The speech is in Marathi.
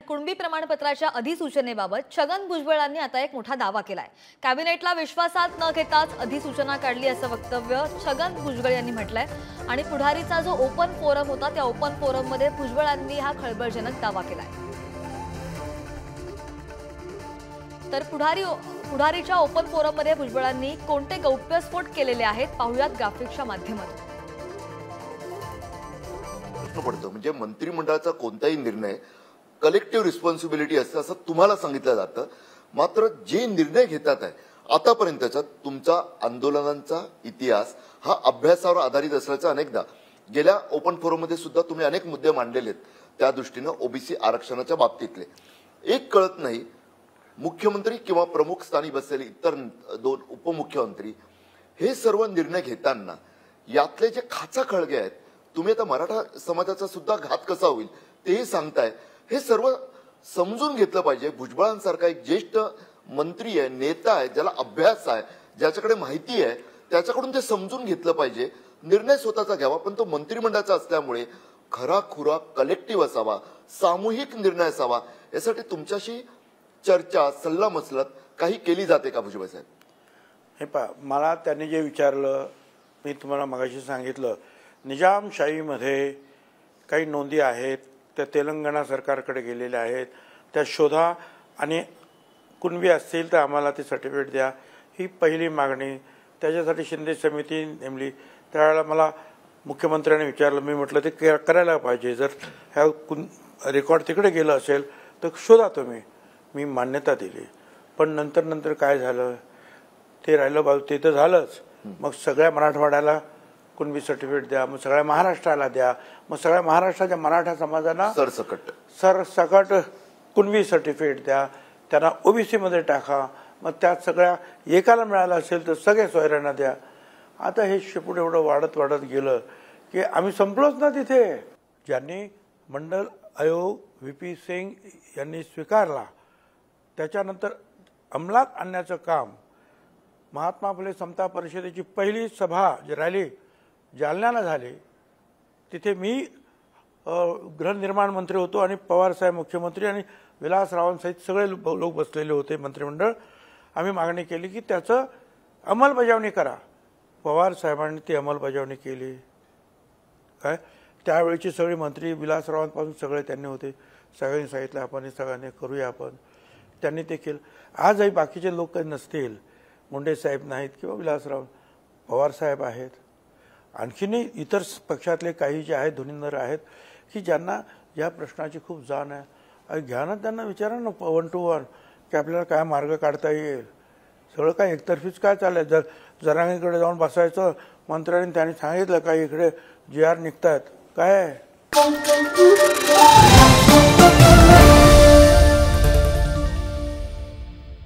कुणबी प्रमाणपत्राच्या अधिसूचनेबाबत छगन भुजबळांनी आता एक मोठा दावा केलाय। कॅबिनेटला विश्वासात न घेताच अधिसूचना काढली असं वक्तव्य छगन भुजबळ यांनी म्हटलंय आणि पुढारीचा जो ओपन फोरम होता त्या ओपन फोरम मध्ये भुजबळांनी हा खळबळजनक दावा केलाय। तर पुढारीच्या ओपन फोरम मध्ये भुजबळांनी कोणते गौप्यस्फोट केलेले आहेत पाहूयात ग्राफिक्सच्या माध्यमातून। पडतो म्हणजे मंत्रिमंडळाचा कोणताही निर्णय कलेक्टिव्ह रिस्पॉन्सिबिलिटी असते असं तुम्हाला सांगितलं जातं। मात्र जे निर्णय घेतात आहे आतापर्यंतचा तुमचा आंदोलनांचा इतिहास हा अभ्यासावर आधारित असल्याचं अनेकदा गेल्या ओपन फोरम मध्ये सुद्धा तुम्ही अनेक मुद्दे मांडलेले आहेत। त्या दृष्टीने ओबीसी आरक्षणाच्या बाबतीतले एक कळत नाही, मुख्यमंत्री किंवा प्रमुख स्थानी बसलेले इतर दोन उपमुख्यमंत्री हे सर्व निर्णय घेताना यातले जे खाचाखळगे आहेत, तुम्ही आता मराठा समाजाचा सुद्धा घात कसा होईल तेही सांगताय, हे सर्व समजून घेतलं पाहिजे। भुजबळांसारखा एक ज्येष्ठ मंत्री आहे, नेता आहे, ज्याला अभ्यास आहे, ज्याच्याकडे माहिती आहे, त्याच्याकडून ते समजून घेतलं पाहिजे। निर्णय स्वतःचा घ्यावा, पण तो मंत्रिमंडळाचा असल्यामुळे खराखुरा कलेक्टिव्ह असावा, सामूहिक निर्णय असावा। यासाठी तुमच्याशी चर्चा सल्लामसलत काही केली जाते का भुजबळ साहेब? हे पहा, मला त्यांनी जे विचारलं मी तुम्हाला मगाशी सांगितलं, निजामशाहीमध्ये काही नोंदी आहेत त्या तेलंगणा सरकारकडे गेलेल्या आहेत, त्या शोधा आणि कुणबी असतील तर आम्हाला ते सर्टिफिकेट द्या, ही पहिली मागणी। त्याच्यासाठी शिंदे समिती नेमली। त्यावेळेला मला मुख्यमंत्र्यांनी विचारलं, मी म्हटलं ते करायला पाहिजे, जर ह्या रेकॉर्ड तिकडे गेलं असेल तर शोधा तुम्ही। मी मान्यता दिली, पण नंतर काय झालं ते राहिलं बाजू, ते तर झालंच। मग सगळ्या मराठवाड्याला कुणबी सर्टिफिकेट द्या, मग सगळ्या महाराष्ट्राला द्या, मग सगळ्या महाराष्ट्राच्या मराठा समाजाला सरसकट कुणबी सर्टिफिकेट द्या, त्यांना ओबीसी मध्ये टाका। मग त्यात सगळ्या एकाला मिळालं असेल तर सगळे सोयऱ्यांना द्या। आता हे शेपूट एवढं वाढत गेलं की आम्ही संपलोच ना तिथे। ज्यांनी मंडल आयोग व्हीपी सिंग यांनी स्वीकारला त्याच्यानंतर अंमलात आणण्याचं काम, महात्मा फुले समता परिषदेची पहिली सभा जी रॅली जालन्याला झाली, तिथे मी गृहनिर्माण मंत्री होतो आणि पवार साहेब मुख्यमंत्री आणि विलासरावांसहित सगळे लोक बसलेले होते मंत्रिमंडळ। आम्ही मागणी केली की त्याचं अंमलबजावणी करा। पवार साहेबांनी ती अंमलबजावणी केली। काय त्यावेळेची सगळी मंत्री विलासरावांपासून सगळे त्यांनी होते, सगळ्यांनी सांगितलं आपण हे सगळ्यांनी करूया आपण, त्यांनी ते केलं। आजही बाकीचे लोक काही नसतील, मुंडे साहेब नाहीत किंवा विलासराव, पवार साहेब आहेत, आणखीनही इतर पक्षातले काही जे आहेत धुरींदर आहेत की ज्यांना या प्रश्नाची खूप जाण आहे। घ्या ना, त्यांना विचारा ना 1 to 1 की आपल्याला काय मार्ग काढता येईल। सगळं काय एकतर्फीच काय चाललंय? जर जरांगीकडे जाऊन बसायचं, मंत्र्यांनी त्यांनी सांगितलं काय इकडे GR निघतायत काय